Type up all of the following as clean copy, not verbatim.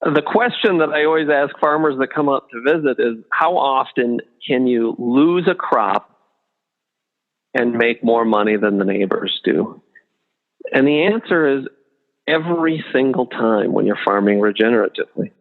The question that I always ask farmers that come up to visit is, how often can you lose a crop and make more money than the neighbors do? And the answer is every single time when you're farming regeneratively.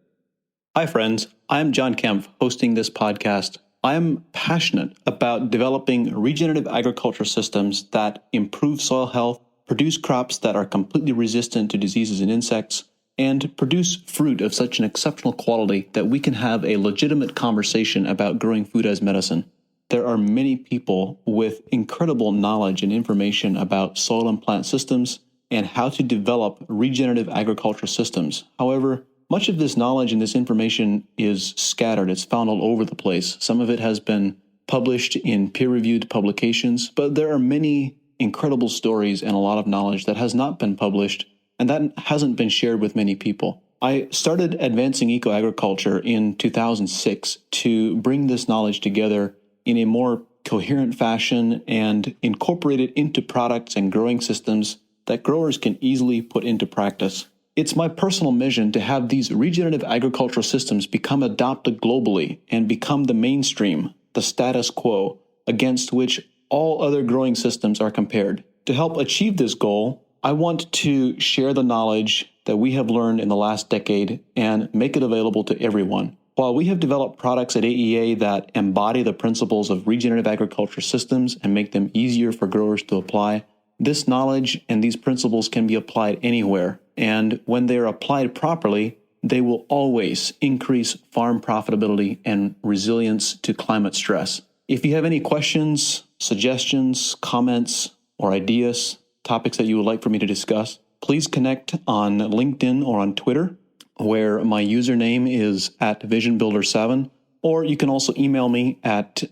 Hi, friends. I'm John Kempf, hosting this podcast. I'm passionate about developing regenerative agriculture systems that improve soil health, produce crops that are completely resistant to diseases and insects, and produce fruit of such an exceptional quality that we can have a legitimate conversation about growing food as medicine. There are many people with incredible knowledge and information about soil and plant systems and how to develop regenerative agricultural systems. However, much of this knowledge and this information is scattered. It's found all over the place. Some of it has been published in peer-reviewed publications, but there are many incredible stories and a lot of knowledge that has not been published and that hasn't been shared with many people. I started Advancing Eco-Agriculture in 2006 to bring this knowledge together in a more coherent fashion and incorporate it into products and growing systems that growers can easily put into practice. It's my personal mission to have these regenerative agricultural systems become adopted globally and become the mainstream, the status quo, against which all other growing systems are compared. To help achieve this goal, I want to share the knowledge that we have learned in the last decade and make it available to everyone. While we have developed products at AEA that embody the principles of regenerative agriculture systems and make them easier for growers to apply, this knowledge and these principles can be applied anywhere. And when they are applied properly, they will always increase farm profitability and resilience to climate stress. If you have any questions, suggestions, comments, or ideas, topics that you would like for me to discuss, please connect on LinkedIn or on Twitter, where my username is @VisionBuilder7, or you can also email me at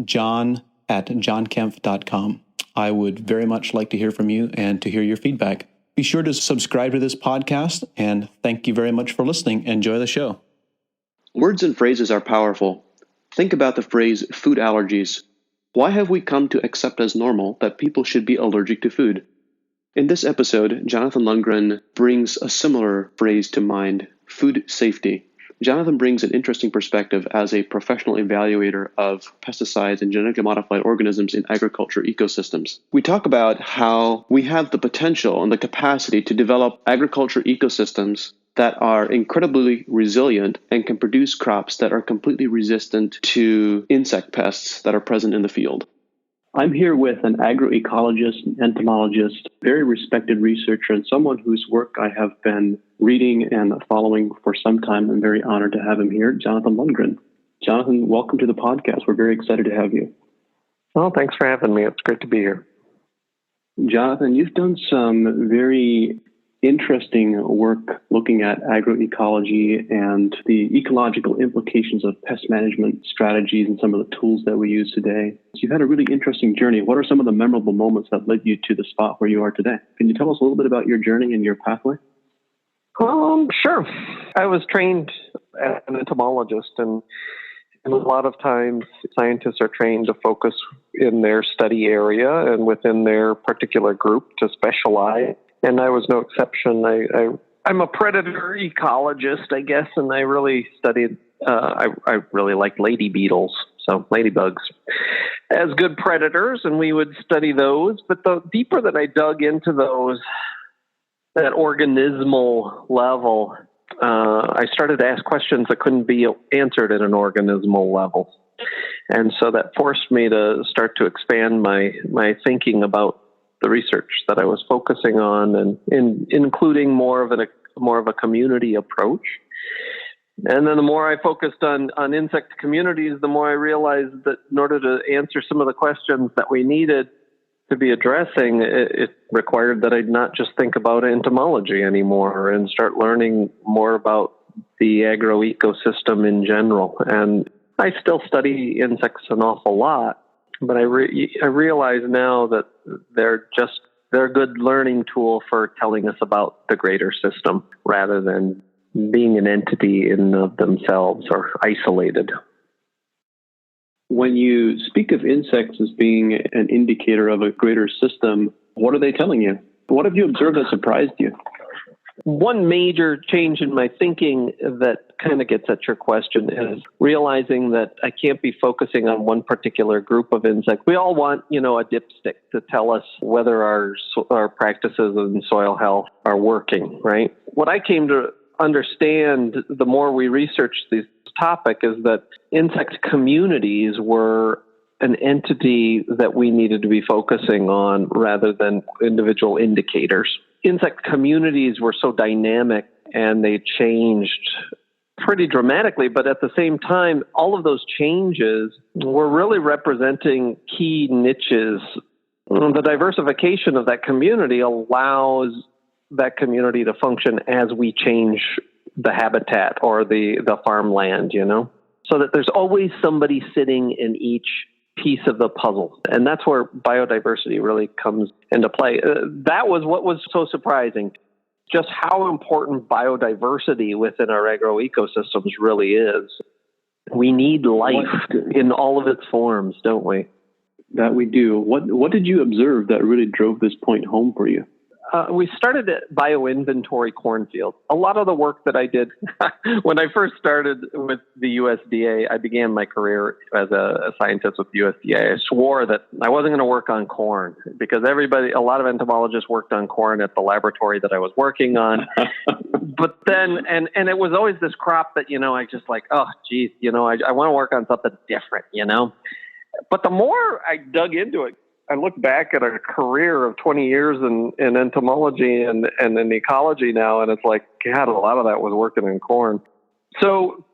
john@johnkempf.com. I would very much like to hear from you and to hear your feedback. Be sure to subscribe to this podcast, and thank you very much for listening. Enjoy the show. Words and phrases are powerful. Think about the phrase food allergies. Why have we come to accept as normal that people should be allergic to food? In this episode, Jonathan Lundgren brings a similar phrase to mind, food safety. Jonathan brings an interesting perspective as a professional evaluator of pesticides and genetically modified organisms in agriculture ecosystems. We talk about how we have the potential and the capacity to develop agriculture ecosystems that are incredibly resilient and can produce crops that are completely resistant to insect pests that are present in the field. I'm here with an agroecologist, entomologist, very respected researcher, and someone whose work I have been reading and following for some time. I'm very honored to have him here, Jonathan Lundgren. Jonathan, welcome to the podcast. We're very excited to have you. Well, thanks for having me. It's great to be here. Jonathan, you've done some very interesting work looking at agroecology and the ecological implications of pest management strategies and some of the tools that we use today. So you've had a really interesting journey. What are some of the memorable moments that led you to the spot where you are today? Can you tell us a little bit about your journey and your pathway? Sure. I was trained as an entomologist, and a lot of times scientists are trained to focus in their study area and within their particular group to specialize. And I was no exception. I'm a predator ecologist, I guess, and I really studied, I really like lady beetles, so ladybugs, as good predators, and we would study those. But the deeper that I dug into those, that organismal level, I started to ask questions that couldn't be answered at an organismal level. And so that forced me to start to expand my thinking about the research that I was focusing on, and including more of a community approach. And then the more I focused on insect communities, the more I realized that in order to answer some of the questions that we needed to be addressing, it required that I not just think about entomology anymore and start learning more about the agroecosystem in general. And I still study insects an awful lot, but I realize now that they're a good learning tool for telling us about the greater system rather than being an entity in of themselves or isolated. When you speak of insects as being an indicator of a greater system, what are they telling you? What have you observed that surprised you? One major change in my thinking that kind of gets at your question is realizing that I can't be focusing on one particular group of insects. We all want, a dipstick to tell us whether our practices in soil health are working, right? What I came to understand the more we researched this topic is that insect communities were an entity that we needed to be focusing on rather than individual indicators. Insect communities were so dynamic and they changed pretty dramatically, but at the same time, all of those changes were really representing key niches. The diversification of that community allows that community to function as we change the habitat or the farmland, so that there's always somebody sitting in each piece of the puzzle. And that's where biodiversity really comes into play. That was what was so surprising, just how important biodiversity within our agroecosystems really is. We need life in all of its forms, don't we? That we do. What did you observe that really drove this point home for you? We started at bioinventory cornfields. A lot of the work that I did when I first started with the USDA, I began my career as a scientist with the USDA. I swore that I wasn't going to work on corn because a lot of entomologists worked on corn at the laboratory that I was working on. But then, and it was always this crop that, I just like, oh, geez, I want to work on something different, But the more I dug into it, I look back at a career of 20 years in entomology and in ecology now, and it's like, God, a lot of that was working in corn. So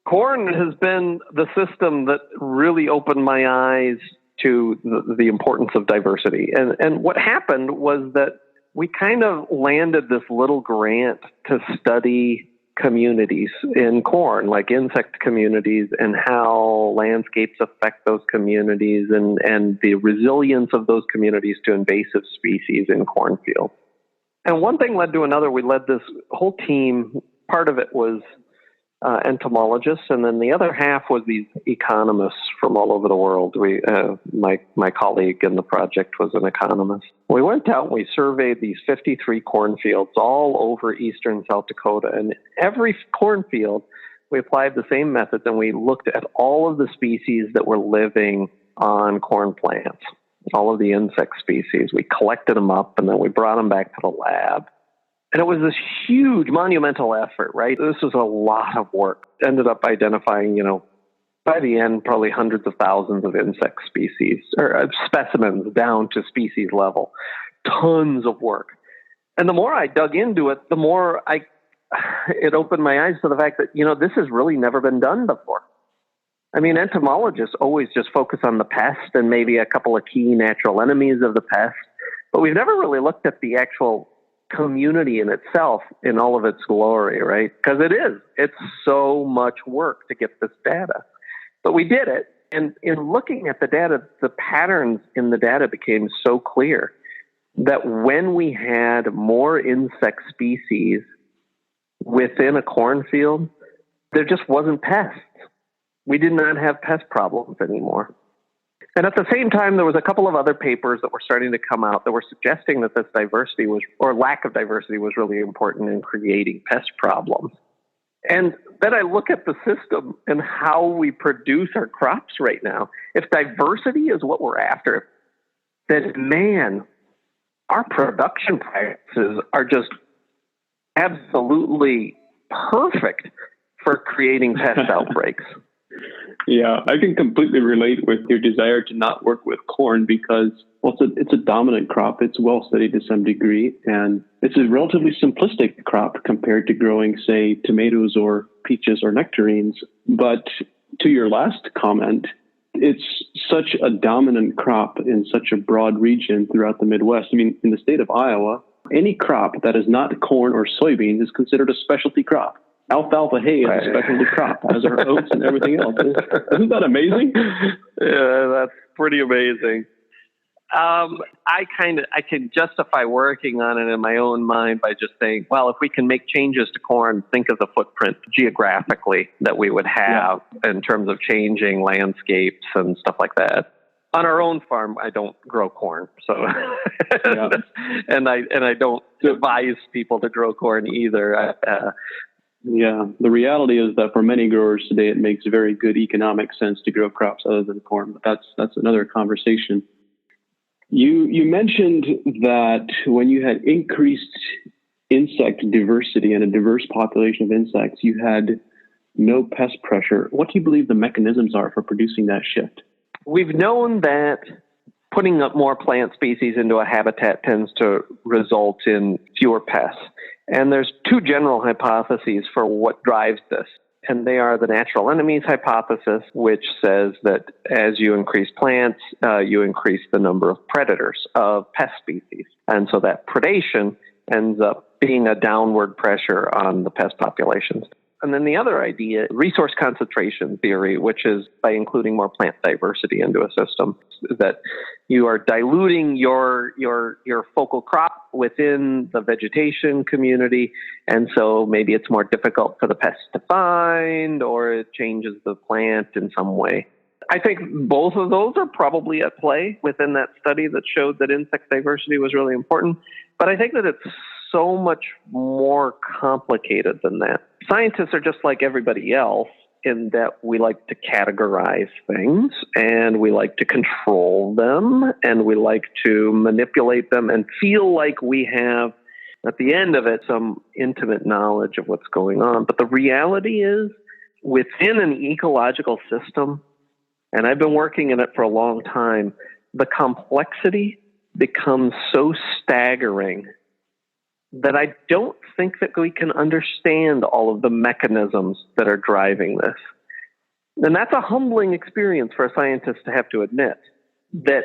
corn has been the system that really opened my eyes to the importance of diversity. And what happened was that we kind of landed this little grant to study communities in corn, like insect communities, and how landscapes affect those communities and the resilience of those communities to invasive species in cornfields. And one thing led to another. We led this whole team. Part of it was entomologists, and then the other half was these economists from all over the world. My colleague in the project was an economist. We went out and we surveyed these 53 cornfields all over eastern South Dakota, and every cornfield we applied the same methods, and we looked at all of the species that were living on corn plants, all of the insect species. We collected them up, and then we brought them back to the lab. And it was this huge monumental effort, right? This was a lot of work. Ended up identifying, by the end, probably hundreds of thousands of insect species or specimens down to species level. Tons of work. And the more I dug into it, the more it opened my eyes to the fact that, this has really never been done before. I mean, entomologists always just focus on the pest and maybe a couple of key natural enemies of the pest, but we've never really looked at the actual community in itself in all of its glory, right? Because it's so much work to get this data. But we did it. And in looking at the data, the patterns in the data became so clear that when we had more insect species within a cornfield, there just wasn't pests. We did not have pest problems anymore. And at the same time, there was a couple of other papers that were starting to come out that were suggesting that this diversity or lack of diversity was really important in creating pest problems. And then I look at the system and how we produce our crops right now. If diversity is what we're after, then man, our production practices are just absolutely perfect for creating pest outbreaks. Yeah, I can completely relate with your desire to not work with corn because, it's a dominant crop. It's well studied to some degree, and it's a relatively simplistic crop compared to growing, say, tomatoes or peaches or nectarines. But to your last comment, it's such a dominant crop in such a broad region throughout the Midwest. I mean, in the state of Iowa, any crop that is not corn or soybeans is considered a specialty crop. Alfalfa hay is a specialty crop, as are oats and everything else. Isn't that amazing? Yeah, that's pretty amazing. I can justify working on it in my own mind by just saying, well, if we can make changes to corn, think of the footprint geographically that we would have in terms of changing landscapes and stuff like that. on our own farm, I don't grow corn, so Yeah. and I don't advise people to grow corn either. Yeah, the reality is that for many growers today, it makes very good economic sense to grow crops other than corn, but that's another conversation. You mentioned that when you had increased insect diversity and a diverse population of insects, you had no pest pressure. What do you believe the mechanisms are for producing that shift? We've known that putting up more plant species into a habitat tends to result in fewer pests. And there's two general hypotheses for what drives this. And they are the natural enemies hypothesis, which says that as you increase plants, you increase the number of predators, of pest species. And so that predation ends up being a downward pressure on the pest populations. And then the other idea, resource concentration theory, which is by including more plant diversity into a system, that you are diluting your focal crop within the vegetation community, and so maybe it's more difficult for the pests to find, or it changes the plant in some way. I think both of those are probably at play within that study that showed that insect diversity was really important, but I think that it's so much more complicated than that. Scientists are just like everybody else in that we like to categorize things and we like to control them and we like to manipulate them and feel like we have, at the end of it, some intimate knowledge of what's going on. But the reality is, within an ecological system, and I've been working in it for a long time, the complexity becomes so staggering that I don't think that we can understand all of the mechanisms that are driving this. And that's a humbling experience for a scientist to have to admit, that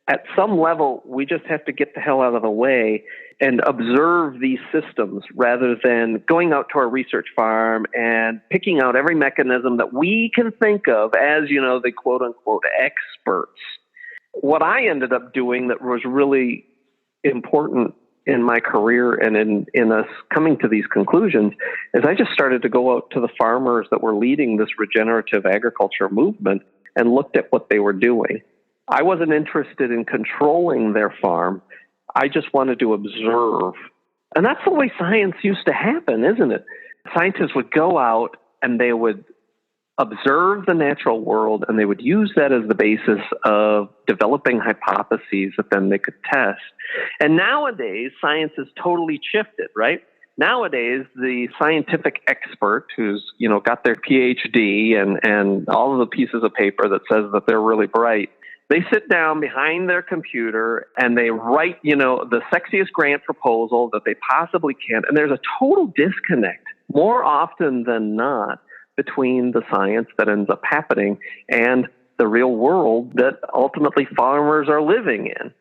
at some level, we just have to get the hell out of the way and observe these systems rather than going out to our research farm and picking out every mechanism that we can think of as, the quote unquote experts. What I ended up doing that was really important in my career and in us coming to these conclusions is I just started to go out to the farmers that were leading this regenerative agriculture movement and looked at what they were doing. I wasn't interested in controlling their farm. I just wanted to observe. And that's the way science used to happen, isn't it? Scientists would go out and they would observe the natural world, and they would use that as the basis of developing hypotheses that then they could test. And nowadays, science has totally shifted, right? Nowadays, the scientific expert who's, got their PhD and all of the pieces of paper that says that they're really bright, they sit down behind their computer and they write, the sexiest grant proposal that they possibly can. And there's a total disconnect more often than not between the science that ends up happening and the real world that ultimately farmers are living in.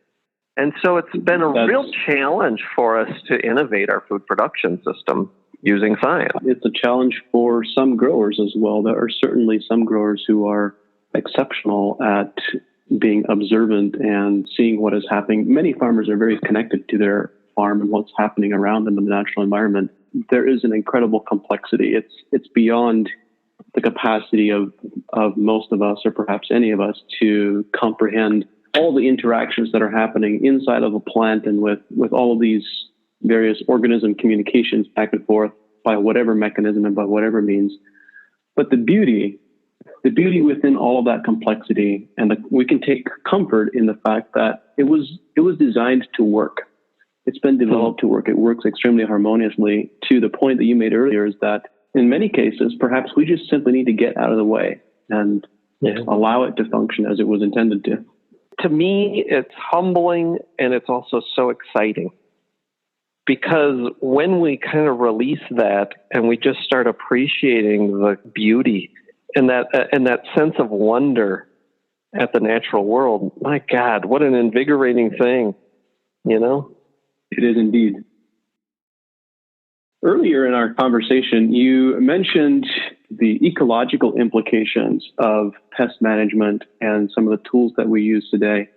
And so it's been a real challenge for us to innovate our food production system using science. It's a challenge for some growers as well. There are certainly some growers who are exceptional at being observant and seeing what is happening. Many farmers are very connected to their farm and what's happening around them in the natural environment. There is an incredible complexity. It's beyond the capacity of most of us, or perhaps any of us, to comprehend all the interactions that are happening inside of a plant and with all of these various organism communications back and forth by whatever mechanism and by whatever means. But the beauty within all of that complexity, and we can take comfort in the fact that it was designed to work. It's been developed to work. It works extremely harmoniously, to the point that you made earlier, is that in many cases, perhaps we just simply need to get out of the way and allow it to function as it was intended to. To me, it's humbling, and it's also so exciting, because when we kind of release that and we just start appreciating the beauty and that sense of wonder at the natural world, my God, what an invigorating thing, It is indeed. Earlier in our conversation, you mentioned the ecological implications of pest management and some of the tools that we use today.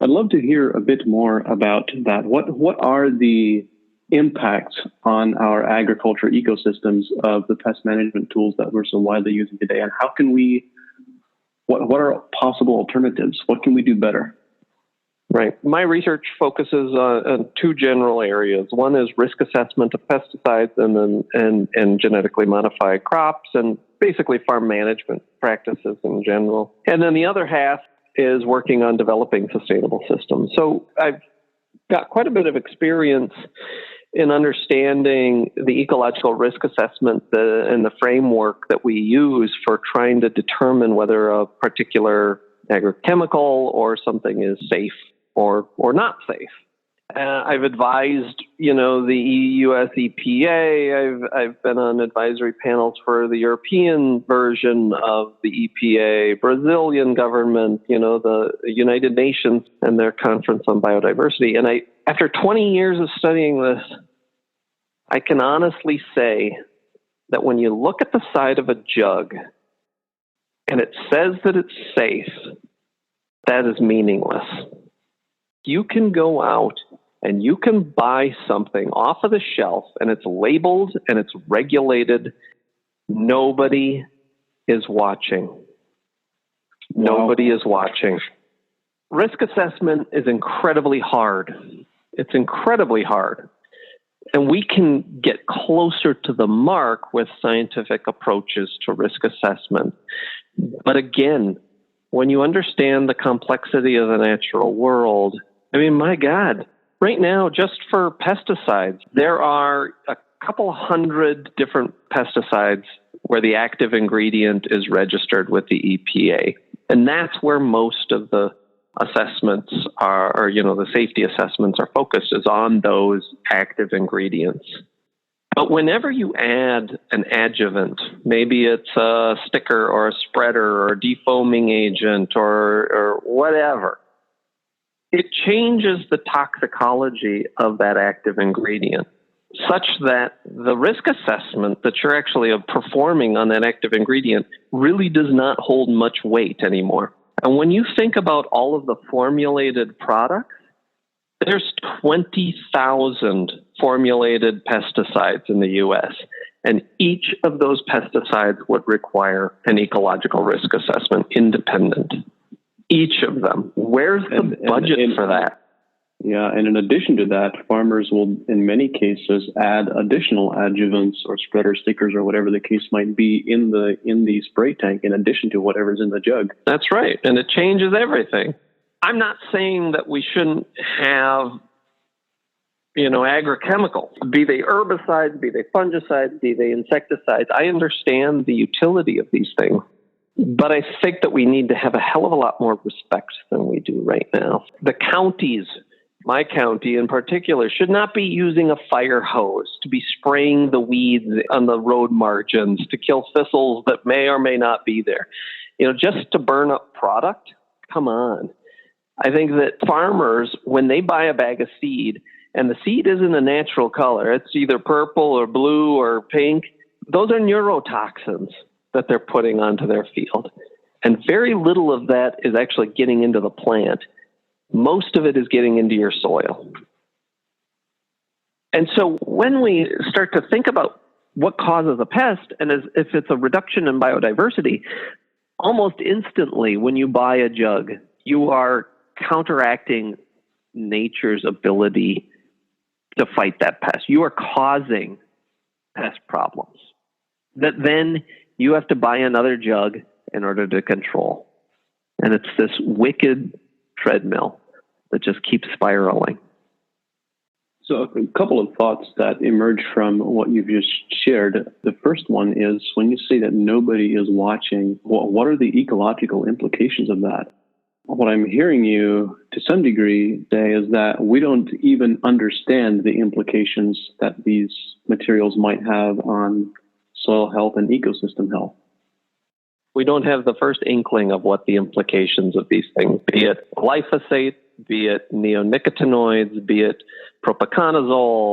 I'd love to hear a bit more about that. What are the impacts on our agriculture ecosystems of the pest management tools that we're so widely using today, and how can we What are possible alternatives? What can we do better? Right. My research focuses on two general areas. One is risk assessment of pesticides and genetically modified crops and basically farm management practices in general. And then the other half is working on developing sustainable systems. So I've got quite a bit of experience in understanding the ecological risk assessment and the framework that we use for trying to determine whether a particular agrochemical or something is safe or not safe. I've advised, the US EPA. I've been on advisory panels for the European version of the EPA, Brazilian government, the United Nations and their conference on biodiversity. And after 20 years of studying this, I can honestly say that when you look at the side of a jug and it says that it's safe, that is meaningless. You can go out and you can buy something off of the shelf and it's labeled and it's regulated. Nobody is watching. Wow. Nobody is watching. Risk assessment is incredibly hard. It's incredibly hard. And we can get closer to the mark with scientific approaches to risk assessment. But again, when you understand the complexity of the natural world, my God, right now, just for pesticides, there are a couple hundred different pesticides where the active ingredient is registered with the EPA. And that's where most of the assessments are, the safety assessments are focused, is on those active ingredients. But whenever you add an adjuvant, maybe it's a sticker or a spreader or a defoaming agent or whatever, it changes the toxicology of that active ingredient such that the risk assessment that you're actually performing on that active ingredient really does not hold much weight anymore. And when you think about all of the formulated products, there's 20,000 formulated pesticides in the U.S., and each of those pesticides would require an ecological risk assessment independent. Each of them. Where's the budget for that? Yeah, and in addition to that, farmers will, in many cases, add additional adjuvants or spreader stickers or whatever the case might be in the spray tank in addition to whatever's in the jug. That's right, and it changes everything. I'm not saying that we shouldn't have, agrochemicals, be they herbicides, be they fungicides, be they insecticides. I understand the utility of these things. But I think that we need to have a hell of a lot more respect than we do right now. The counties, my county in particular, should not be using a fire hose to be spraying the weeds on the road margins to kill thistles that may or may not be there. Just to burn up product? Come on. I think that farmers, when they buy a bag of seed, and the seed isn't a natural color, it's either purple or blue or pink, those are neurotoxins that they're putting onto their field. And very little of that is actually getting into the plant. Most of it is getting into your soil. And so when we start to think about what causes a pest, and if it's a reduction in biodiversity, almost instantly when you buy a jug, you are counteracting nature's ability to fight that pest. You are causing pest problems that then you have to buy another jug in order to control. And it's this wicked treadmill that just keeps spiraling. So a couple of thoughts that emerge from what you've just shared. The first one is when you say that nobody is watching, what are the ecological implications of that? What I'm hearing you to some degree say is that we don't even understand the implications that these materials might have on soil health and ecosystem health. We don't have the first inkling of what the implications of these things, be it glyphosate, be it neonicotinoids, be it propiconazole,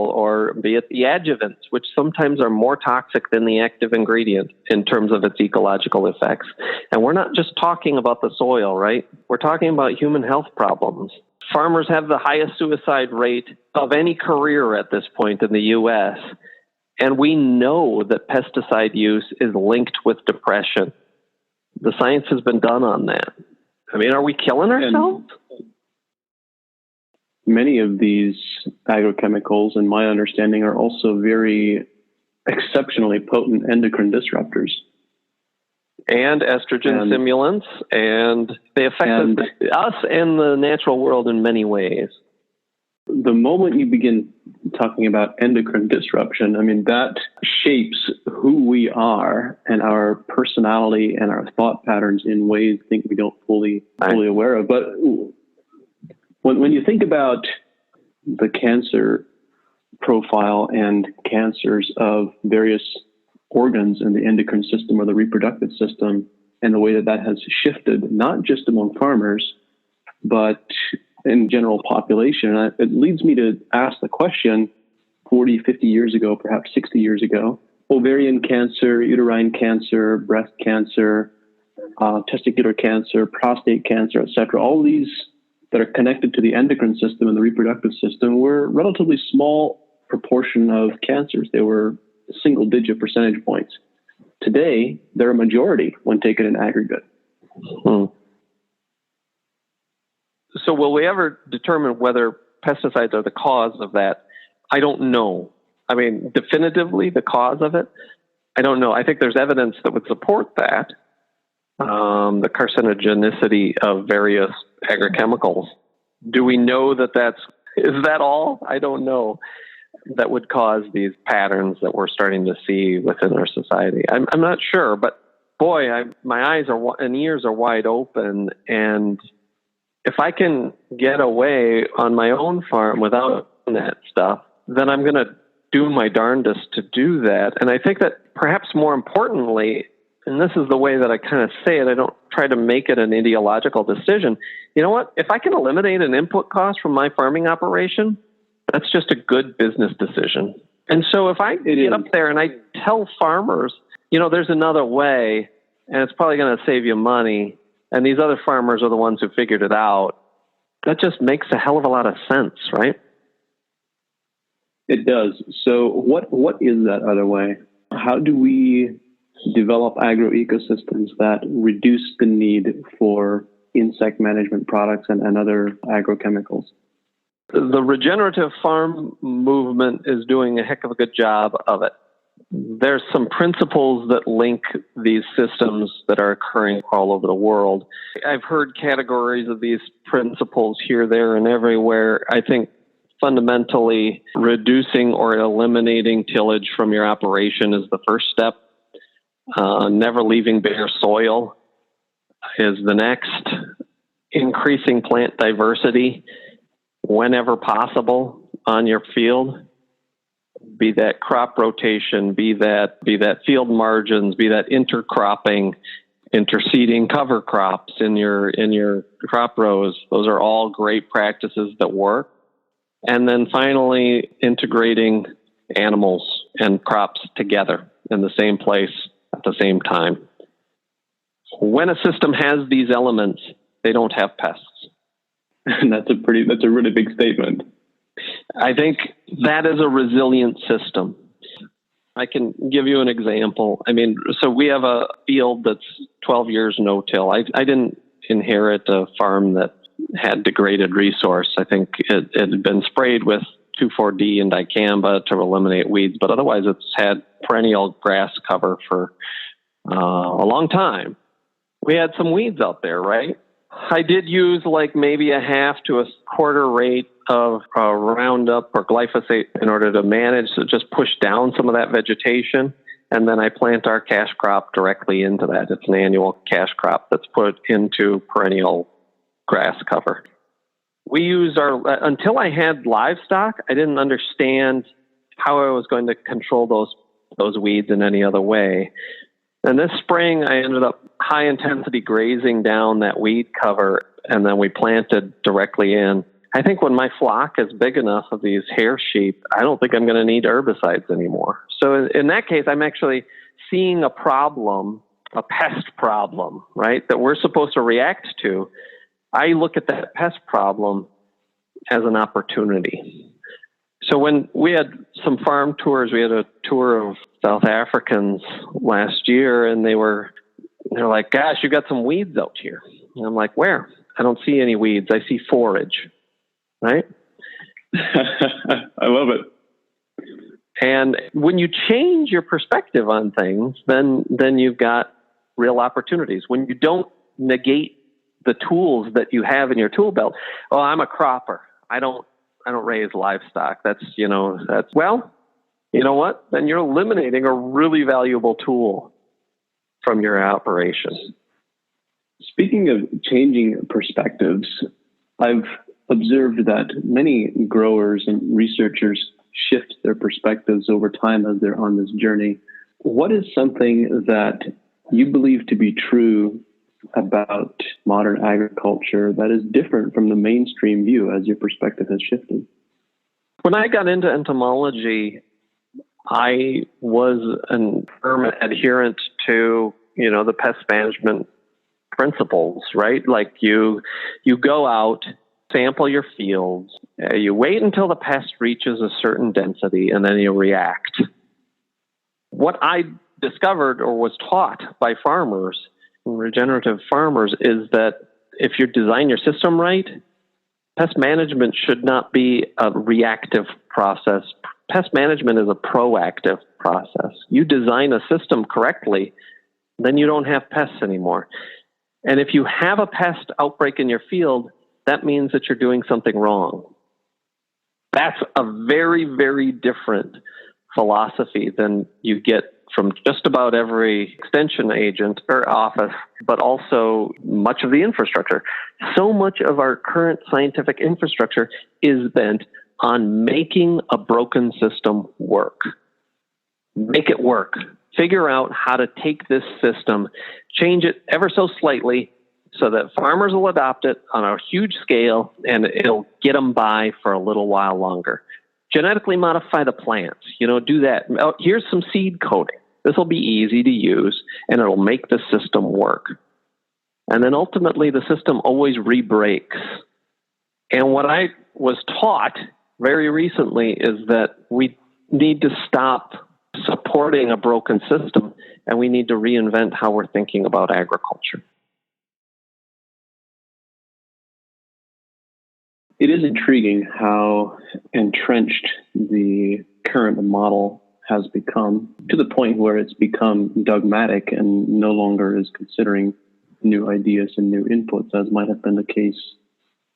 or be it the adjuvants, which sometimes are more toxic than the active ingredient in terms of its ecological effects. And we're not just talking about the soil, right? We're talking about human health problems. Farmers have the highest suicide rate of any career at this point in the U.S., and we know that pesticide use is linked with depression. The science has been done on that. I mean, are we killing ourselves? And many of these agrochemicals, in my understanding, are also very exceptionally potent endocrine disruptors. And estrogen stimulants, and they affect us and the natural world in many ways. The moment you begin talking about endocrine disruption, I mean, that shapes who we are and our personality and our thought patterns in ways I think we don't fully aware of. But when you think about the cancer profile and cancers of various organs in the endocrine system or the reproductive system, and the way that that has shifted, not just among farmers, but in general population, it leads me to ask the question, 40, 50 years ago, perhaps 60 years ago, ovarian cancer, uterine cancer, breast cancer, testicular cancer, prostate cancer, etc., all these that are connected to the endocrine system and the reproductive system were a relatively small proportion of cancers. They were single-digit percentage points. Today, they're a majority when taken in aggregate. So will we ever determine whether pesticides are the cause of that? I don't know. I mean, definitively the cause of it? I don't know. I think there's evidence that would support that, the carcinogenicity of various agrochemicals. Do we know that is that all? I don't know. That would cause these patterns that we're starting to see within our society. I'm not sure, but boy, my eyes and ears are wide open, and if I can get away on my own farm without that stuff, then I'm going to do my darndest to do that. And I think that perhaps more importantly, and this is the way that I kind of say it, I don't try to make it an ideological decision. You know what? If I can eliminate an input cost from my farming operation, that's just a good business decision. And so if I get up there and I tell farmers, there's another way, and it's probably going to save you money, and these other farmers are the ones who figured it out, that just makes a hell of a lot of sense, right? It does. So what is that other way? How do we develop agroecosystems that reduce the need for insect management products and other agrochemicals? The regenerative farm movement is doing a heck of a good job of it. There's some principles that link these systems that are occurring all over the world. I've heard categories of these principles here, there, and everywhere. I think fundamentally reducing or eliminating tillage from your operation is the first step. Never leaving bare soil is the next. Increasing plant diversity whenever possible on your field, be that crop rotation, be that field margins, be that intercropping, interseeding cover crops in your crop rows. Those are all great practices that work. And then finally, integrating animals and crops together in the same place at the same time. When a system has these elements, they don't have pests. And that's a really big statement. I think that is a resilient system. I can give you an example. I mean, so we have a field that's 12 years no-till. I didn't inherit a farm that had degraded resource. I think it had been sprayed with 2,4-D and dicamba to eliminate weeds, but otherwise it's had perennial grass cover for a long time. We had some weeds out there, right? I did use like maybe a half to a quarter rate of Roundup or glyphosate in order to manage, to just push down some of that vegetation. And then I plant our cash crop directly into that. It's an annual cash crop that's put into perennial grass cover. We use until I had livestock, I didn't understand how I was going to control those weeds in any other way. And this spring, I ended up high intensity grazing down that weed cover, and then we planted directly in. I think when my flock is big enough of these hair sheep, I don't think I'm going to need herbicides anymore. So in that case, I'm actually seeing a problem, a pest problem, right, that we're supposed to react to. I look at that pest problem as an opportunity. So when we had some farm tours, we had a tour of South Africans last year, and they were they're like, gosh, you got some weeds out here. And I'm like, where? I don't see any weeds. I see forage, right? I love it. And when you change your perspective on things, then you've got real opportunities. When you don't negate the tools that you have in your tool belt, oh, I'm a cropper. I don't raise livestock. Well, you know what? Then you're eliminating a really valuable tool from your operation. Speaking of changing perspectives, I've observed that many growers and researchers shift their perspectives over time as they're on this journey. What is something that you believe to be true about modern agriculture that is different from the mainstream view as your perspective has shifted? When I got into entomology, I was a firm adherent to, the pest management principles, right? Like you go out, sample your fields, you wait until the pest reaches a certain density, and then you react. What I discovered or was taught by farmers, regenerative farmers, is that if you design your system right, pest management should not be a reactive process. Pest management is a proactive process. You design a system correctly, then you don't have pests anymore. And if you have a pest outbreak in your field, that means that you're doing something wrong. That's a very, very different philosophy than you get from just about every extension agent or office, but also much of the infrastructure. So much of our current scientific infrastructure is bent on making a broken system work. Make it work. Figure out how to take this system, change it ever so slightly so that farmers will adopt it on a huge scale and it'll get them by for a little while longer. Genetically modify the plants, do that. Oh, here's some seed coating. This will be easy to use and it'll make the system work. And then ultimately the system always re-breaks. And what I was taught very recently is that we need to stop supporting a broken system and we need to reinvent how we're thinking about agriculture. It is intriguing how entrenched the current model has become, to the point where it's become dogmatic and no longer is considering new ideas and new inputs, as might have been the case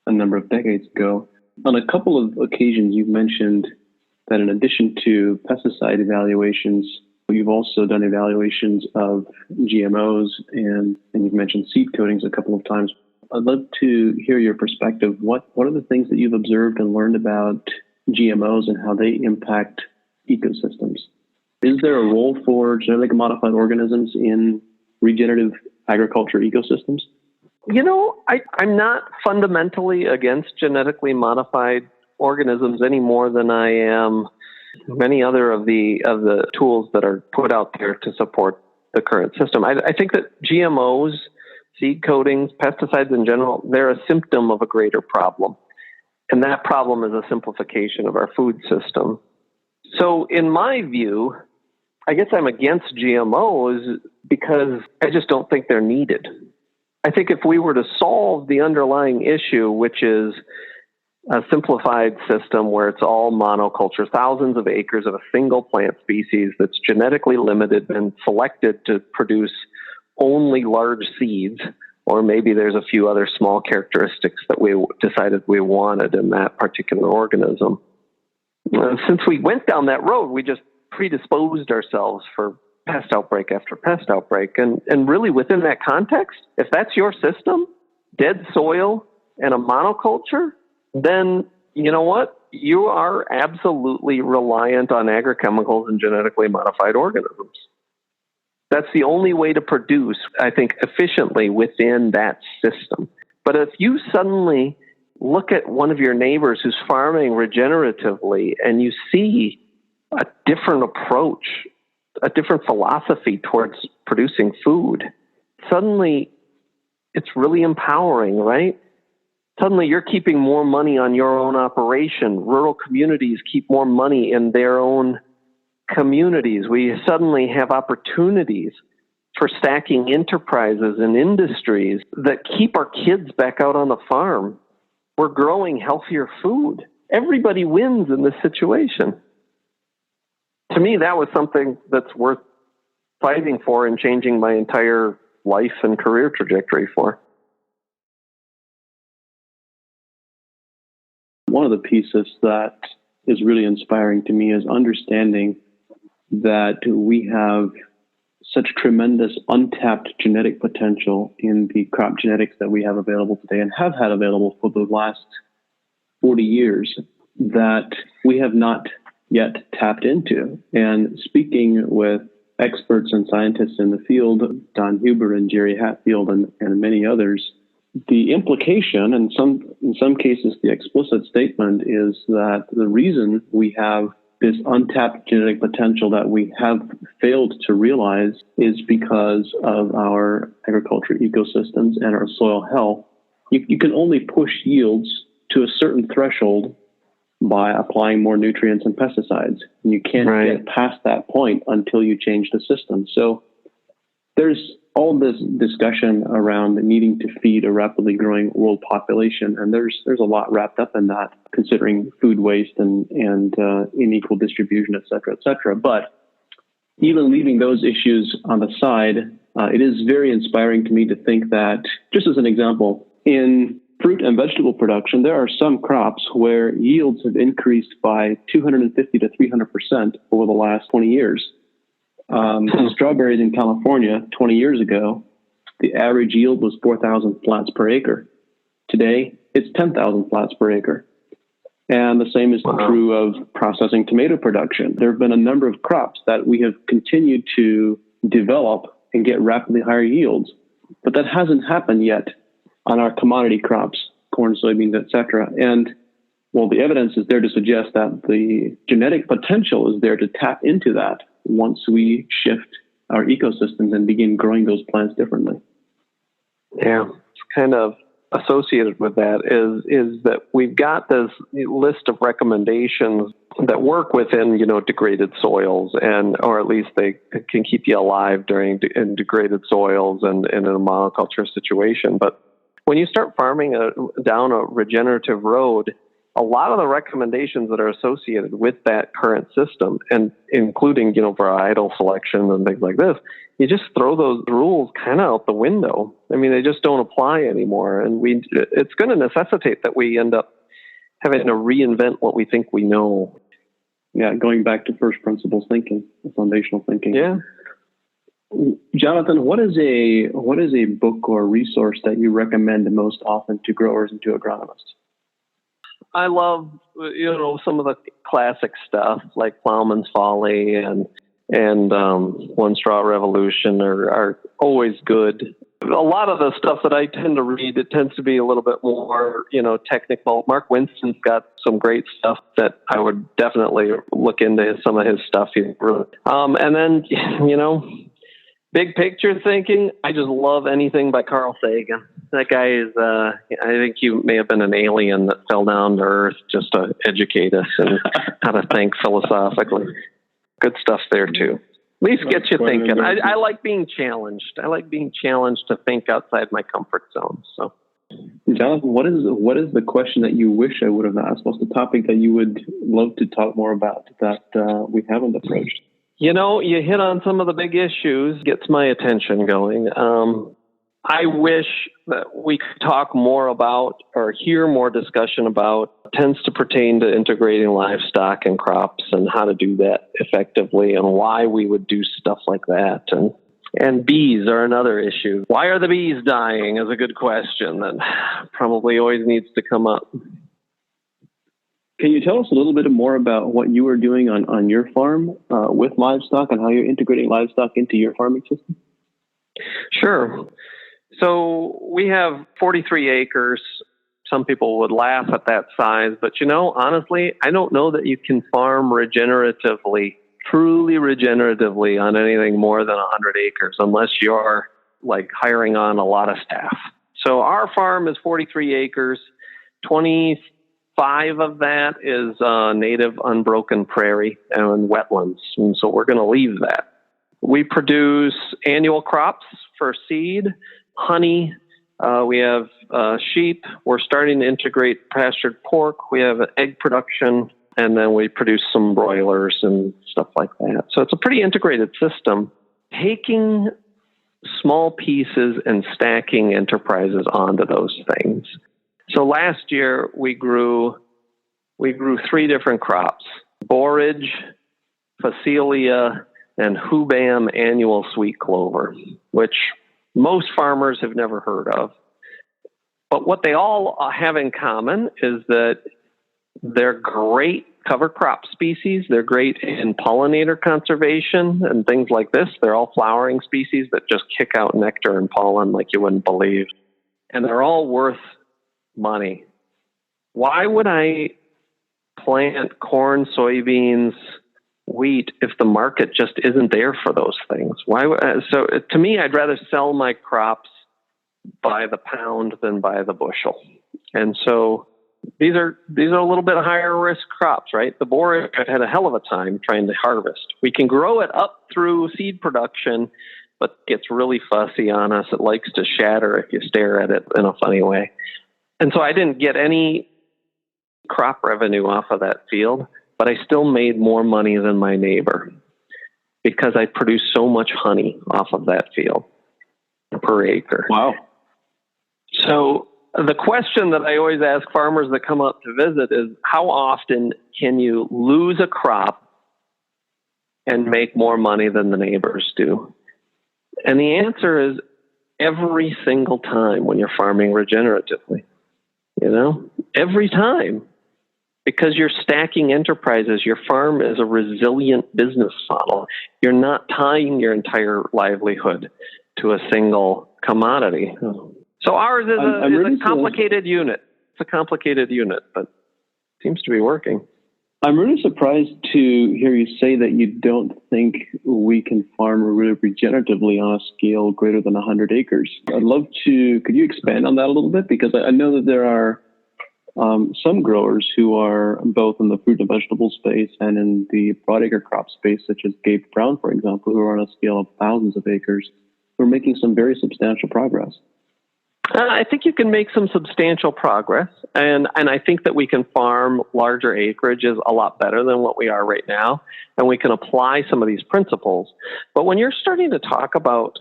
a number of decades ago. On a couple of occasions, you've mentioned that in addition to pesticide evaluations, you've also done evaluations of GMOs, and you've mentioned seed coatings a couple of times. I'd love to hear your perspective. What are the things that you've observed and learned about GMOs and how they impact ecosystems? Is there a role for genetically modified organisms in regenerative agriculture ecosystems? I'm not fundamentally against genetically modified organisms any more than I am many other of the tools that are put out there to support the current system. I think that GMOs, seed coatings, pesticides in general, they're a symptom of a greater problem. And that problem is a simplification of our food system. So in my view, I guess I'm against GMOs because I just don't think they're needed. I think if we were to solve the underlying issue, which is a simplified system where it's all monoculture, thousands of acres of a single plant species that's genetically limited and selected to produce only large seeds, or maybe there's a few other small characteristics that we decided we wanted in that particular organism. Since we went down that road, we just predisposed ourselves for pest outbreak after pest outbreak. And really within that context, if that's your system, dead soil and a monoculture, then you know what? You are absolutely reliant on agrochemicals and genetically modified organisms. That's the only way to produce, I think, efficiently within that system. But if you suddenly look at one of your neighbors who's farming regeneratively and you see a different approach, a different philosophy towards producing food, suddenly it's really empowering, right? Suddenly you're keeping more money on your own operation. Rural communities keep more money in their own communities. We suddenly have opportunities for stacking enterprises and industries that keep our kids back out on the farm. We're growing healthier food. Everybody wins in this situation. To me, that was something that's worth fighting for and changing my entire life and career trajectory for. One of the pieces that is really inspiring to me is understanding that we have such tremendous untapped genetic potential in the crop genetics that we have available today and have had available for the last 40 years that we have not yet tapped into. And speaking with experts and scientists in the field, Don Huber and Jerry Hatfield and many others, the implication, and in some cases the explicit statement, is that the reason we have this untapped genetic potential that we have failed to realize is because of our agriculture ecosystems and our soil health. You can only push yields to a certain threshold by applying more nutrients and pesticides. And you can't get past that point until you change the system. So there's all this discussion around needing to feed a rapidly growing world population, and there's a lot wrapped up in that, considering food waste and unequal distribution, et cetera, et cetera. But even leaving those issues on the side, it is very inspiring to me to think that, just as an example, in fruit and vegetable production, there are some crops where yields have increased by 250 to 300% over the last 20 years. Strawberries in California 20 years ago, the average yield was 4,000 flats per acre. Today, it's 10,000 flats per acre. And the same is true of processing tomato production. There have been a number of crops that we have continued to develop and get rapidly higher yields, but that hasn't happened yet on our commodity crops, corn, soybeans, et cetera. And well, the evidence is there to suggest that the genetic potential is there to tap into that once we shift our ecosystems and begin growing those plants differently. Yeah, it's kind of associated with that is that we've got this list of recommendations that work within, degraded soils, and or at least they can keep you alive during in degraded soils and in a monoculture situation. But when you start farming down a regenerative road, a lot of the recommendations that are associated with that current system, and including, varietal selection and things like this, you just throw those rules kind of out the window. I mean, they just don't apply anymore. And it's going to necessitate that we end up having to reinvent what we think we know. Yeah, going back to first principles thinking, foundational thinking. Yeah. Jonathan, what is a book or resource that you recommend most often to growers and to agronomists? I love, some of the classic stuff like Plowman's Folly and One Straw Revolution are always good. A lot of the stuff that I tend to read, it tends to be a little bit more, technical. Mark Winston's got some great stuff that I would definitely look into some of his stuff. And then, big picture thinking, I just love anything by Carl Sagan. That guy is, I think he may have been an alien that fell down to Earth just to educate us and how to think philosophically. Good stuff there, too. At least get you thinking. I like being challenged. I like being challenged to think outside my comfort zone. So, Jonathan, what is the question that you wish I would have asked? What's the topic that you would love to talk more about that we haven't approached? You hit on some of the big issues, gets my attention going. I wish that we could talk more about or hear more discussion about tends to pertain to integrating livestock and crops and how to do that effectively and why we would do stuff like that. And bees are another issue. Why are the bees dying is a good question that probably always needs to come up. Can you tell us a little bit more about what you are doing on your farm with livestock and how you're integrating livestock into your farming system? Sure. So we have 43 acres. Some people would laugh at that size, but honestly, I don't know that you can farm regeneratively, truly regeneratively on anything more than 100 acres unless you're like hiring on a lot of staff. So our farm is 43 acres, 25 of that is native unbroken prairie and wetlands. And so we're going to leave that. We produce annual crops for seed, honey. We have sheep. We're starting to integrate pastured pork. We have egg production, and then we produce some broilers and stuff like that. So it's a pretty integrated system. Taking small pieces and stacking enterprises onto those things. So last year we grew 3 different crops: borage, phacelia, and hubam annual sweet clover, which most farmers have never heard of. But what they all have in common is that they're great cover crop species. They're great in pollinator conservation and things like this. They're all flowering species that just kick out nectar and pollen like you wouldn't believe. And they're all worth money. Why would I plant corn, soybeans, wheat if the market just isn't there for those things? So to me, I'd rather sell my crops by the pound than by the bushel. And so these are a little bit higher risk crops, right? The borage, I've had a hell of a time trying to harvest. We can grow it up through seed production, but it gets really fussy on us. It likes to shatter if you stare at it in a funny way. And so I didn't get any crop revenue off of that field, but I still made more money than my neighbor because I produced so much honey off of that field per acre. Wow. So the question that I always ask farmers that come up to visit is, how often can you lose a crop and make more money than the neighbors do? And the answer is every single time when you're farming regeneratively. Every time. Because you're stacking enterprises, your farm is a resilient business model. You're not tying your entire livelihood to a single commodity. So ours is a complicated unit. It's a complicated unit, but it seems to be working. I'm really surprised to hear you say that you don't think we can farm really regeneratively on a scale greater than 100 acres. Could you expand on that a little bit? Because I know that there are some growers who are both in the fruit and vegetable space and in the broadacre crop space, such as Gabe Brown, for example, who are on a scale of thousands of acres, who are making some very substantial progress. I think you can make some substantial progress, and I think that we can farm larger acreages a lot better than what we are right now, and we can apply some of these principles. But when you're starting to talk about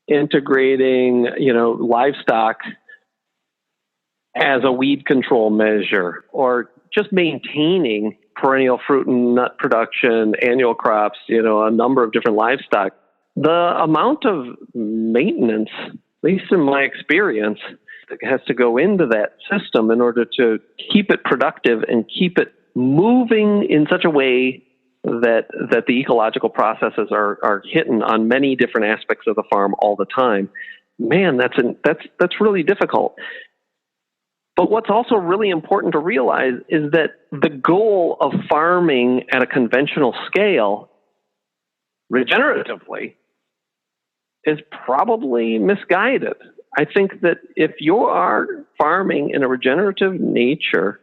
integrating, livestock as a weed control measure, or just maintaining perennial fruit and nut production, annual crops, a number of different livestock, the amount of maintenance, at least in my experience, has to go into that system in order to keep it productive and keep it moving in such a way that the ecological processes are hitting on many different aspects of the farm all the time. Man, that's really difficult. But what's also really important to realize is that the goal of farming at a conventional scale regeneratively is probably misguided. I think that if you are farming in a regenerative nature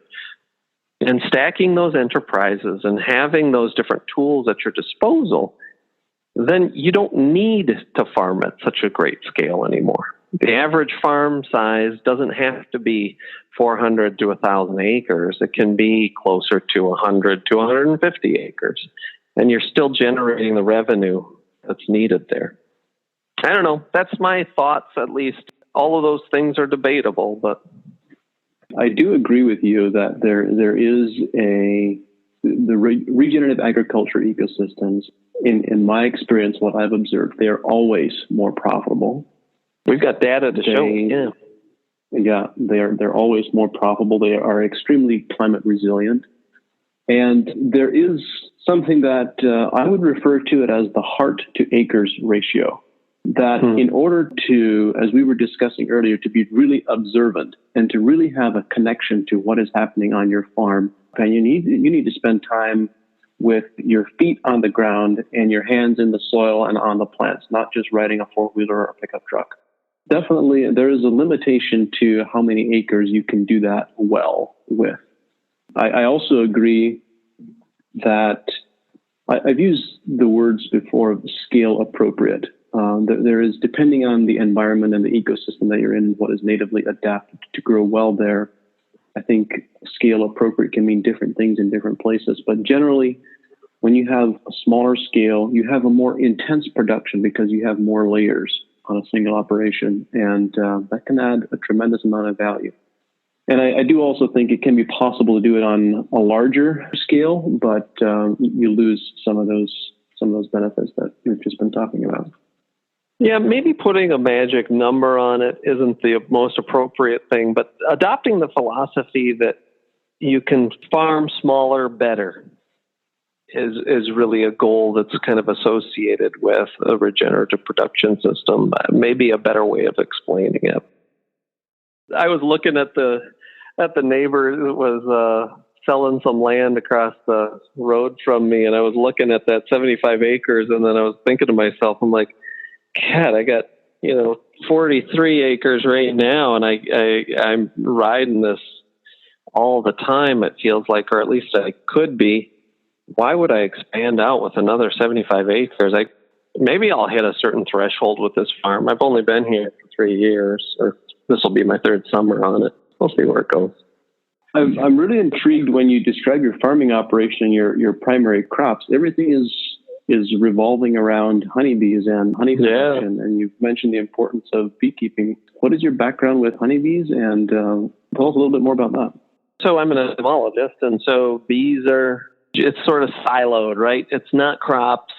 and stacking those enterprises and having those different tools at your disposal, then you don't need to farm at such a great scale anymore. The average farm size doesn't have to be 400 to 1,000 acres. It can be closer to 100 to 150 acres. And you're still generating the revenue that's needed there. I don't know. That's my thoughts, at least. All of those things are debatable, but I do agree with you that there is the regenerative agriculture ecosystems. In my experience, what I've observed, they are always more profitable. We've got data to show. Yeah, they're always more profitable. They are extremely climate resilient, and there is something that I would refer to it as the heart to acres ratio. That in order to, as we were discussing earlier, to be really observant and to really have a connection to what is happening on your farm, and you need to spend time with your feet on the ground and your hands in the soil and on the plants, not just riding a four-wheeler or a pickup truck. Definitely, there is a limitation to how many acres you can do that well with. I also agree that I've used the words before of scale appropriate. There is, depending on the environment and the ecosystem that you're in, what is natively adapted to grow well there. I think scale appropriate can mean different things in different places. But generally, when you have a smaller scale, you have a more intense production because you have more layers on a single operation. And that can add a tremendous amount of value. And I do also think it can be possible to do it on a larger scale, but you lose some of those benefits that we've just been talking about. Yeah, maybe putting a magic number on it isn't the most appropriate thing, but adopting the philosophy that you can farm smaller better is really a goal that's kind of associated with a regenerative production system. Maybe a better way of explaining it. I was looking at the neighbor who was selling some land across the road from me, and I was looking at that 75 acres, and then I was thinking to myself, I'm like, God, I got 43 acres right now, and I'm riding this all the time. It feels like, or at least I could be. Why would I expand out with another 75 acres? Maybe I'll hit a certain threshold with this farm. I've only been here for 3 years, or this will be my third summer on it. We'll see where it goes. I'm really intrigued when you describe your farming operation and your primary crops. Everything is revolving around honeybees and honey production, and you've mentioned the importance of beekeeping. What is your background with honeybees, and tell us a little bit more about that. So I'm an entomologist, and so bees it's sort of siloed, right? It's not crops,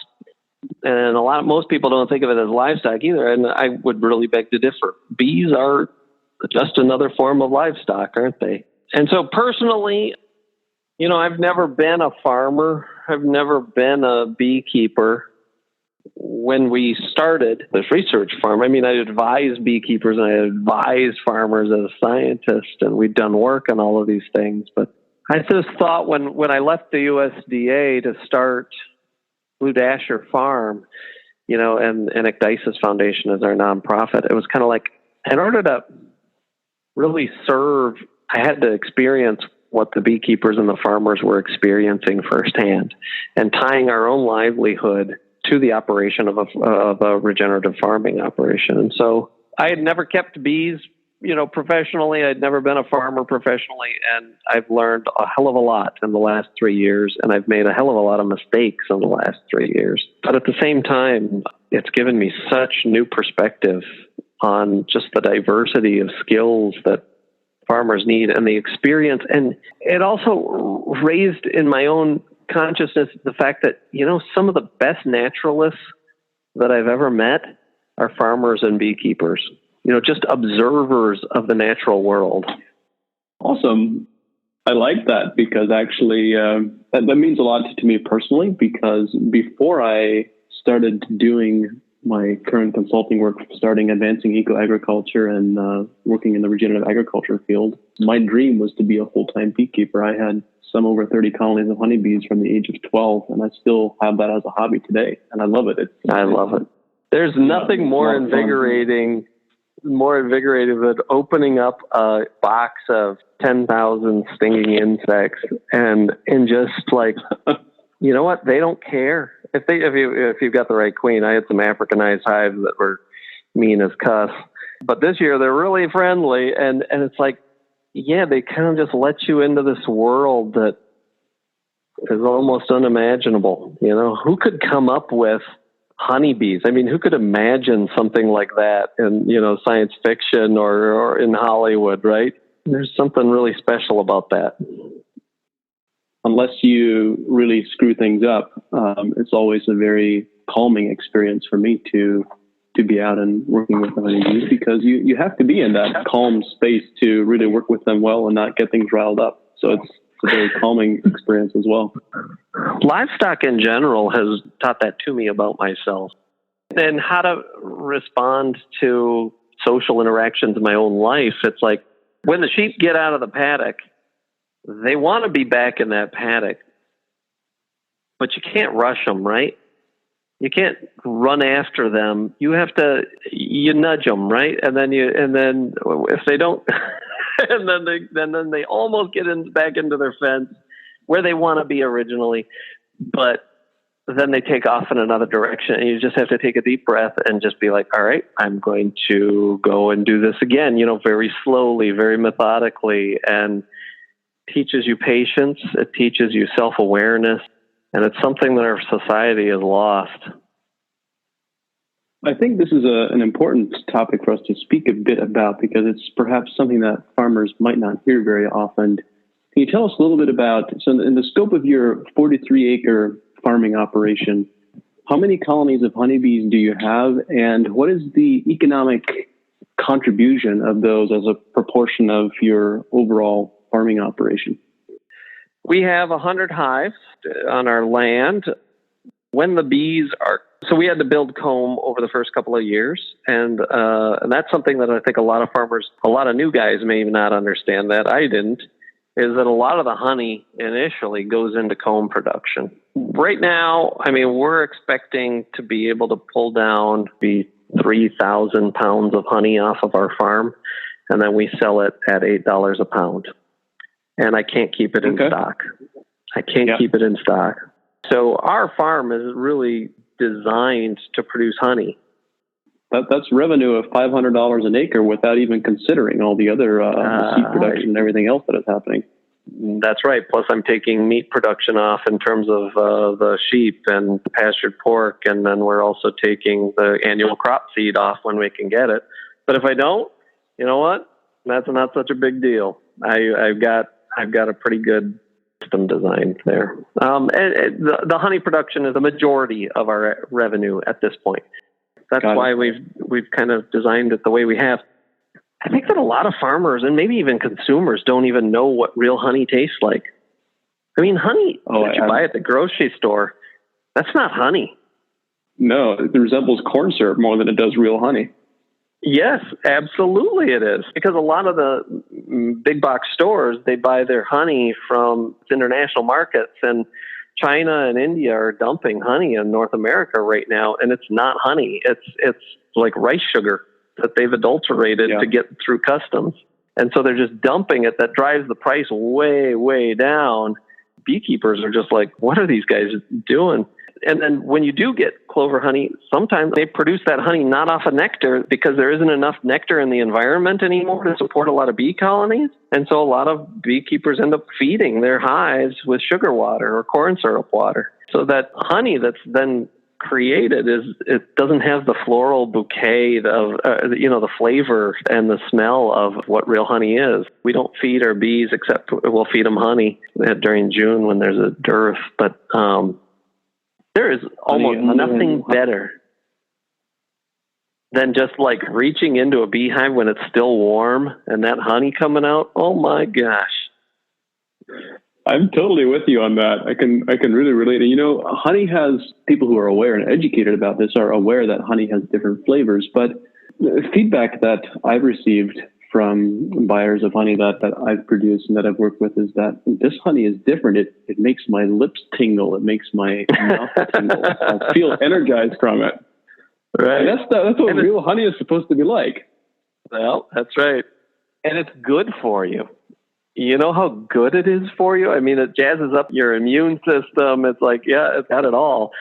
and most people don't think of it as livestock either, and I would really beg to differ. Bees are just another form of livestock, aren't they? And so personally, I've never been a farmer. I've never been a beekeeper. When we started this research farm, I advised beekeepers and I advised farmers as a scientist, and we'd done work on all of these things. But I just thought when I left the USDA to start Blue Dasher Farm, and Ecdysis Foundation is our nonprofit, it was kind of like, in order to really serve, I had to experience what the beekeepers and the farmers were experiencing firsthand, and tying our own livelihood to the operation of a regenerative farming operation. And so I had never kept bees, professionally. I'd never been a farmer professionally, and I've learned a hell of a lot in the last 3 years, and I've made a hell of a lot of mistakes in the last 3 years. But at the same time, it's given me such new perspective on just the diversity of skills that farmers need and the experience. And it also raised in my own consciousness the fact that, some of the best naturalists that I've ever met are farmers and beekeepers, just observers of the natural world. Awesome. I like that because actually that means a lot to me personally, because before I started doing my current consulting work, starting advancing eco-agriculture and working in the regenerative agriculture field, my dream was to be a full-time beekeeper. I had some over 30 colonies of honeybees from the age of 12, and I still have that as a hobby today, and I love it. I love it. There's nothing more invigorating than opening up a box of 10,000 stinging insects and just like, you know what? They don't care. If you've got the right queen. I had some Africanized hives that were mean as cuss, but this year they're really friendly, and it's like, yeah, they kind of just let you into this world that is almost unimaginable. Who could come up with honeybees? Who could imagine something like that in science fiction or in Hollywood, right? There's something really special about that. Unless you really screw things up, it's always a very calming experience for me to be out and working with the honeybees, because you have to be in that calm space to really work with them well and not get things riled up. So it's a very calming experience as well. Livestock in general has taught that to me about myself, and how to respond to social interactions in my own life. It's like when the sheep get out of the paddock, they want to be back in that paddock, but you can't rush them, right? You can't run after them. You nudge them, right? And then if they don't, and then they almost get back into their fence where they want to be originally. But then they take off in another direction. And you just have to take a deep breath and just be like, all right, I'm going to go and do this again, very slowly, very methodically, and teaches you patience. It teaches you self-awareness. And it's something that our society has lost. I think this is an important topic for us to speak a bit about because it's perhaps something that farmers might not hear very often. Can you tell us a little bit about, so in the scope of your 43-acre farming operation, how many colonies of honeybees do you have, and what is the economic contribution of those as a proportion of your overall farming operation? We have 100 hives on our land. When the bees are, so we had to build comb over the first couple of years, and that's something that I think a lot of farmers, a lot of new guys may not understand that. I didn't, is that a lot of the honey initially goes into comb production. Right now, we're expecting to be able to pull down 3,000 pounds of honey off of our farm, and then we sell it at $8 a pound. And I can't keep it in stock. I can't keep it in stock. So our farm is really designed to produce honey. That's revenue of $500 an acre without even considering all the other seed production and everything else that is happening. That's right. Plus, I'm taking meat production off in terms of the sheep and pastured pork, and then we're also taking the annual crop seed off when we can get it. But if I don't, you know what? That's not such a big deal. I've got a pretty good system designed there. The honey production is the majority of our revenue at this point. That's why we've kind of designed it the way we have. I think that a lot of farmers and maybe even consumers don't even know what real honey tastes like. Honey that you buy at the grocery store, that's not honey. No, it resembles corn syrup more than it does real honey. Yes, absolutely it is. Because a lot of the big box stores, they buy their honey from international markets, and China and India are dumping honey in North America right now, and it's not honey. It's like rice sugar that they've adulterated to get through customs. And so they're just dumping it. That drives the price way, way down. Beekeepers are just like, what are these guys doing? And then when you do get clover honey, sometimes they produce that honey not off of nectar because there isn't enough nectar in the environment anymore to support a lot of bee colonies. And so a lot of beekeepers end up feeding their hives with sugar water or corn syrup water. So that honey that's then created it doesn't have the floral bouquet of the flavor and the smell of what real honey is. We don't feed our bees, except we'll feed them honey during June when there's a dearth. But there is almost nothing better than just like reaching into a beehive when it's still warm and that honey coming out. Oh my gosh. I'm totally with you on that. I can really relate. Honey has, people who are aware and educated about this are aware that honey has different flavors, but the feedback that I've received from buyers of honey that I've produced and that I've worked with is that this honey is different. It makes my lips tingle. It makes my mouth tingle. I feel energized from it. Right. And that's what real honey is supposed to be like. Well, that's right. And it's good for you. You know how good it is for you? It jazzes up your immune system. It's like, it's got it all.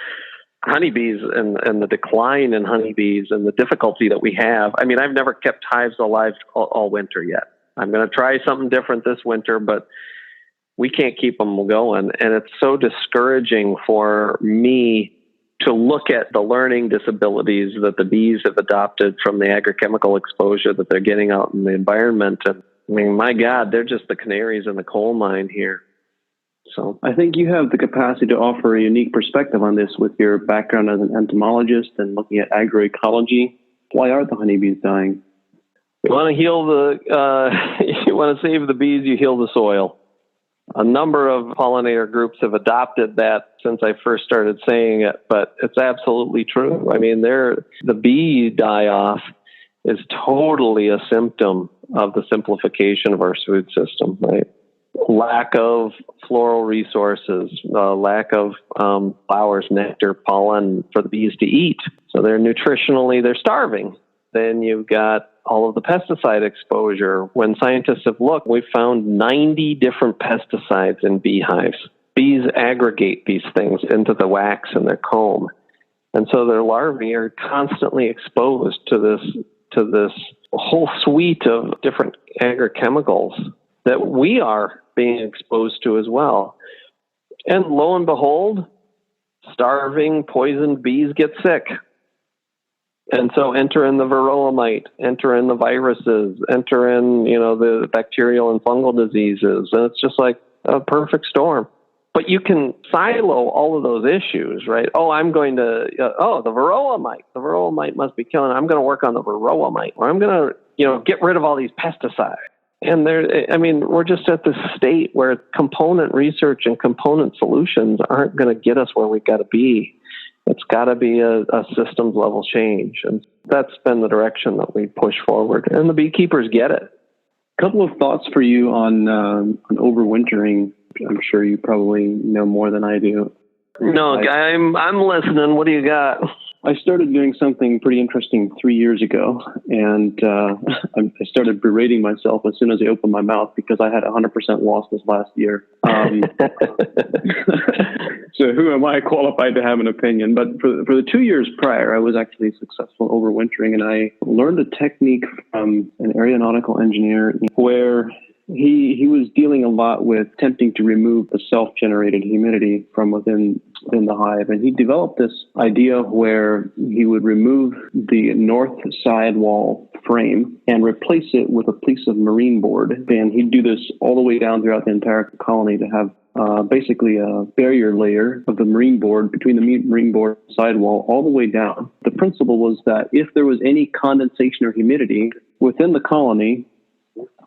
Honeybees and the decline in honeybees and the difficulty that we have. I've never kept hives alive all winter yet. I'm going to try something different this winter, but we can't keep them going. And it's so discouraging for me to look at the learning disabilities that the bees have adopted from the agrochemical exposure that they're getting out in the environment. And my God, they're just the canaries in the coal mine here. So I think you have the capacity to offer a unique perspective on this with your background as an entomologist and looking at agroecology. Why are the honeybees dying? You want to heal you want to save the bees, you heal the soil. A number of pollinator groups have adopted that since I first started saying it, but it's absolutely true. The bee die-off is totally a symptom of the simplification of our food system, right? Lack of floral resources, lack of flowers, nectar, pollen for the bees to eat. So they're starving. Then you've got all of the pesticide exposure. When scientists have looked, we've found 90 different pesticides in beehives. bees aggregate these things into the wax in their comb. And so their larvae are constantly exposed to this whole suite of different agrochemicals that we are being exposed to as well. And lo and behold, starving, poisoned bees get sick. And so enter in the varroa mite, enter in the viruses, enter in, the bacterial and fungal diseases. And it's just like a perfect storm. But you can silo all of those issues, right? Oh, I'm going to, the varroa mite. The varroa mite must be killing. I'm going to work on the varroa mite. Or I'm going to, get rid of all these pesticides. And we're just at this state where component research and component solutions aren't going to get us where we've got to be. It's got to be a systems level change. And that's been the direction that we push forward. And the beekeepers get it. A couple of thoughts for you on overwintering. I'm sure you probably know more than I do. No, I'm listening. What do you got? I started doing something pretty interesting 3 years ago, and I started berating myself as soon as I opened my mouth because I had 100% loss this last year. So who am I qualified to have an opinion? But for the 2 years prior, I was actually successful overwintering, and I learned a technique from an aeronautical engineer where he was dealing a lot with attempting to remove the self-generated humidity from within the hive. And he developed this idea where he would remove the north sidewall frame and replace it with a piece of marine board. And he'd do this all the way down throughout the entire colony to have basically a barrier layer of the marine board between the marine board and sidewall all the way down. The principle was that if there was any condensation or humidity within the colony,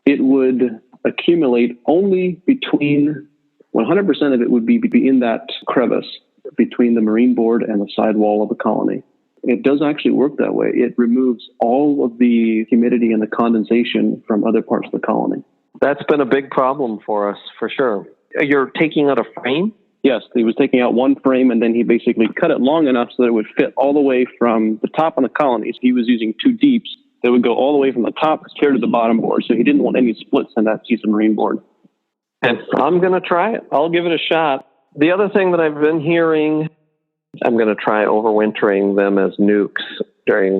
it would accumulate only between 100% of it would be in that crevice between the marine board and the sidewall of the colony. It does actually work that way. It removes all of the humidity and the condensation from other parts of the colony. That's been a big problem for us, for sure. You're taking out a frame? Yes, he was taking out one frame, and then he basically cut it long enough so that it would fit all the way from the top on the colonies. He was using two deeps that would go all the way from the top clear to the bottom board. So he didn't want any splits in that piece of marine board. And I'm going to try it. I'll give it a shot. The other thing that I've been hearing, I'm going to try overwintering them as nukes during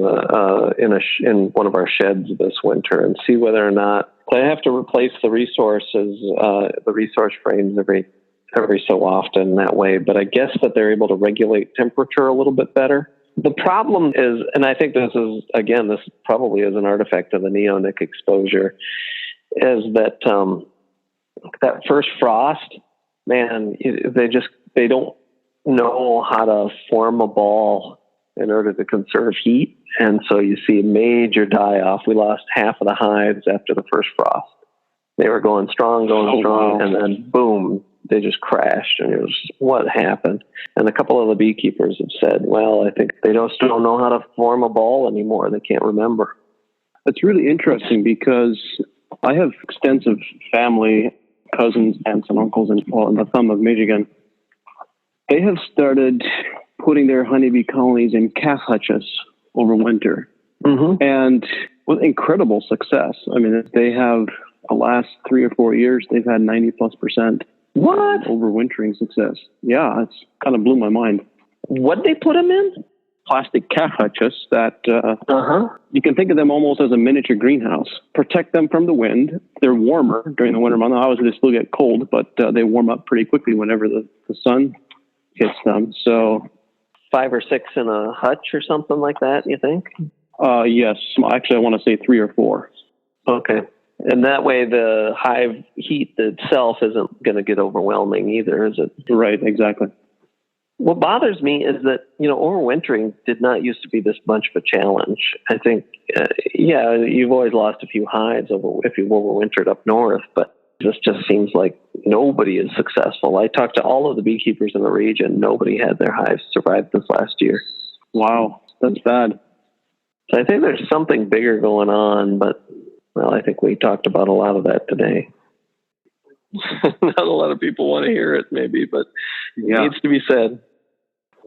in one of our sheds this winter and see whether or not I have to replace the resource frames every so often that way. But I guess that they're able to regulate temperature a little bit better. The problem is, and I think this probably is an artifact of the neonic exposure, is that that first frost, man, they don't know how to form a ball in order to conserve heat. And so you see a major die-off. We lost half of the hives after the first frost. They were going strong, wow. And then boom, they just crashed. And it was what happened. And a couple of the beekeepers have said, well, I think they still don't know how to form a ball anymore. They can't remember. It's really interesting because I have extensive family, cousins, aunts, and uncles in the thumb of Michigan. They have started putting their honeybee colonies in calf hutches over winter. Mm-hmm. And with incredible success. I mean, they have the last 3 or 4 years, they've had 90+% what overwintering success. Yeah, it's kind of blew my mind. What they put them in? Plastic calf hutches that you can think of them almost as a miniature greenhouse. Protect them from the wind. They're warmer during the winter months. Obviously, they still get cold, but they warm up pretty quickly whenever the sun hits them. So 5 or 6 in a hutch or something like that, you think? Yes. Actually, I want to say 3 or 4. Okay. And that way the hive heat itself isn't going to get overwhelming either, is it? Right, exactly. What bothers me is that, overwintering did not used to be this much of a challenge. I think, you've always lost a few hives if you've overwintered up north, but this just seems like nobody is successful. I talked to all of the beekeepers in the region. Nobody had their hives survive this last year. Wow, that's bad. So I think there's something bigger going on, but, well, I think we talked about a lot of that today. Not a lot of people want to hear it, maybe, but it needs to be said.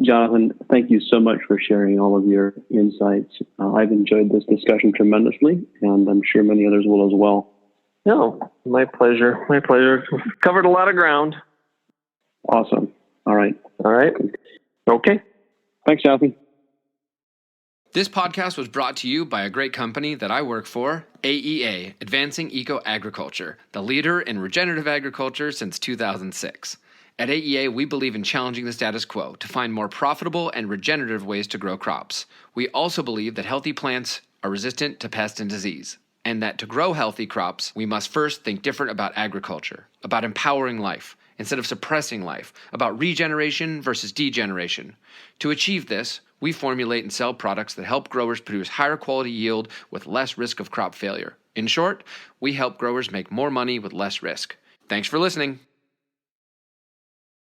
Jonathan, thank you so much for sharing all of your insights. I've enjoyed this discussion tremendously, and I'm sure many others will as well. No, my pleasure. My pleasure. Covered a lot of ground. Awesome. All right. All right. Okay. Thanks, Jonathan. This podcast was brought to you by a great company that I work for, AEA, Advancing Eco Agriculture, the leader in regenerative agriculture since 2006. At AEA, we believe in challenging the status quo to find more profitable and regenerative ways to grow crops. We also believe that healthy plants are resistant to pest and disease, and that to grow healthy crops, we must first think different about agriculture, about empowering life instead of suppressing life, about regeneration versus degeneration. To achieve this, we formulate and sell products that help growers produce higher quality yield with less risk of crop failure. In short, we help growers make more money with less risk. Thanks for listening.